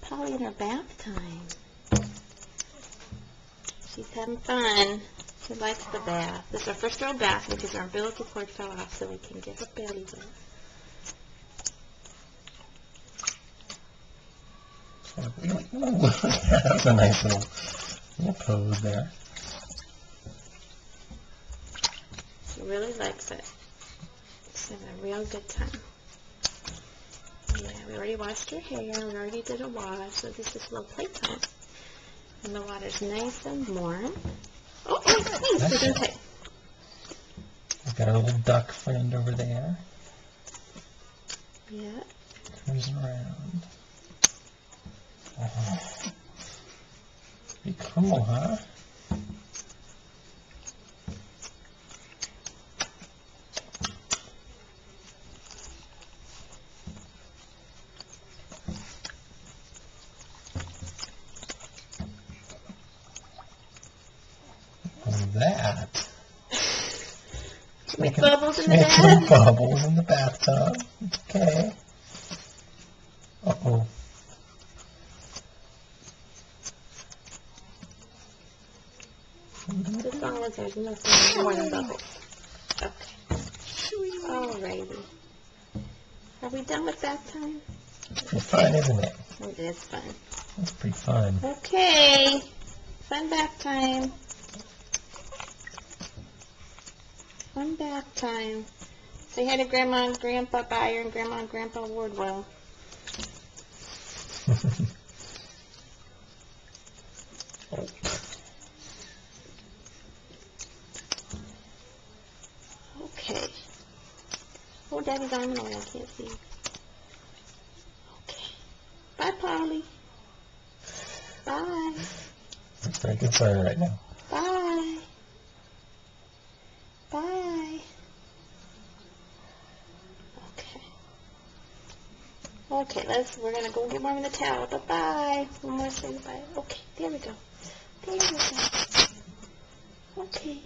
Polly in her bath time. She's having fun. She likes the bath. This is our first real bath because our umbilical cord fell off, so we can get her belly wet. That's a nice little pose there. She really likes it. She's having a real good time. Yeah, we already washed her hair. We already did a wash, so this is a little playtime. And the water's nice and warm. Oh, hey, we're doing okay. We've got our little duck friend over there. Yeah. Cruising around. Oh. Be cool, huh? That. Make bubbles in the Make bath. bubbles in the bathtub. Okay. Uh-oh. As long as there's nothing more than bubbles. Okay. Alrighty. Are we done with bath time? It's pretty fun, isn't it? It is fun. It's pretty fun. Okay. Fun bath time. Fun bath time. Say hi to Grandma and Grandpa Byer and Grandma and Grandpa Wardwell. Oh. Okay. Oh, Daddy's arm and all, I can't see. Okay. Bye, Polly. Bye. Looks very concerned right now. Bye. Bye. Okay. Okay, we're going to go get warm in the towel. Bye-bye. One more say goodbye. Okay, there we go. There we go. Okay.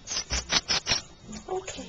Okay.